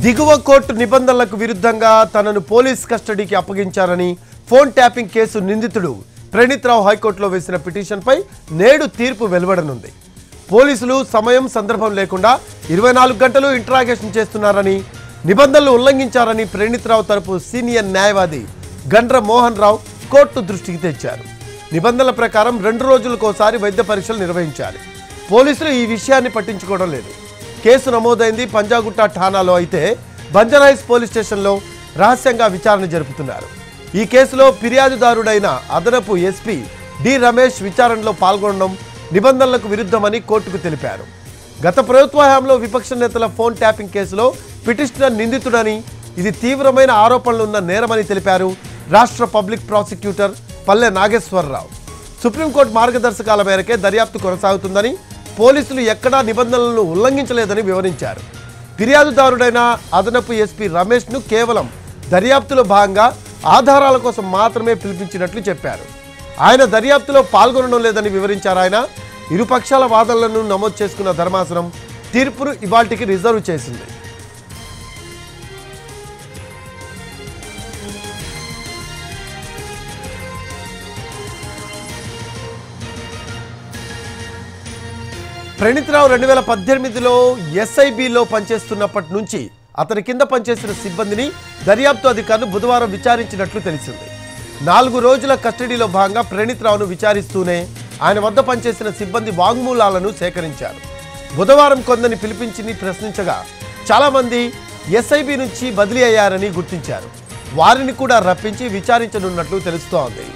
దిగువ కోర్టు నిబంధనలకు విరుద్ధంగా తనను పోలీస్ కస్టడీకి అప్పగించారని ఫోన్ ట్యాపింగ్ కేసు నిందితుడు ప్రణీత్ రావు హైకోర్టులో వేసిన పిటిషన్పై నేడు తీర్పు వెలువడనుంది. పోలీసులు సమయం సందర్భం లేకుండా 24 గంటలు ఇంటరాగేషన్ చేస్తున్నారని, నిబంధనలు ఉల్లంఘించారని ప్రణీత్ రావు తరపు సీనియర్ న్యాయవాది గండ్ర మోహన్ రావు కోర్టు దృష్టికి తెచ్చారు. నిబంధనల ప్రకారం 2 రోజులకోసారి వైద్య పరీక్షలు నిర్వహించాలి. పోలీసులు ఈ విషయాన్ని పట్టించుకోవడం లేదు. కేసు నమోదైంది పంజాగుట్ట ఠాణాలో అయితే బంజారాహిల్స్ పోలీస్ స్టేషన్లో రహస్యంగా విచారణ జరుపుతున్నారు. ఈ కేసులో ఫిర్యాదుదారుడైన అదనపు ఎస్పీ డి రమేష్ విచారణలో పాల్గొనడం నిబంధనలకు విరుద్ధమని కోర్టుకు తెలిపారు. గత ప్రభుత్వ హయాంలో విపక్ష నేతల ఫోన్ ట్యాపింగ్ కేసులో పిటిషనర్ నిందితుడని, ఇది తీవ్రమైన ఆరోపణలున్న నేరమని తెలిపారు రాష్ట్ర పబ్లిక్ ప్రాసిక్యూటర్ పల్లె నాగేశ్వరరావు. సుప్రీంకోర్టు మార్గదర్శకాల మేరకే దర్యాప్తు కొనసాగుతుందని, పోలీసులు ఎక్కడా నిబంధనలను ఉల్లంఘించలేదని వివరించారు. ఫిర్యాదుదారుడైన అదనపు ఎస్పీ రమేష్ను కేవలం దర్యాప్తులో భాగంగా ఆధారాల కోసం మాత్రమే పిలిపించినట్లు చెప్పారు. ఆయన దర్యాప్తులో పాల్గొనడం లేదని వివరించారు. ఆయన ఇరుపక్షాల వాదనలను నమోదు చేసుకున్న ధర్మాసనం తీర్పును ఇవాల్టికి రిజర్వ్ చేసింది. ప్రణీత్ రావు 2018లో ఎస్ఐబిలో పనిచేస్తున్నప్పటి నుంచి అతని కింద పనిచేసిన సిబ్బందిని దర్యాప్తు అధికారులు బుధవారం విచారించినట్లు తెలిసింది. 4 రోజుల కస్టడీలో భాగంగా ప్రణీత్ రావును విచారిస్తూనే ఆయన వద్ద పనిచేసిన సిబ్బంది వాంగ్మూలాలను సేకరించారు. బుధవారం కొందరిని పిలిపించి ప్రశ్నించగా చాలామంది ఎస్ఐబి నుంచి బదిలీ అయ్యారని గుర్తించారు. వారిని కూడా రప్పించి విచారించనున్నట్లు తెలుస్తోంది.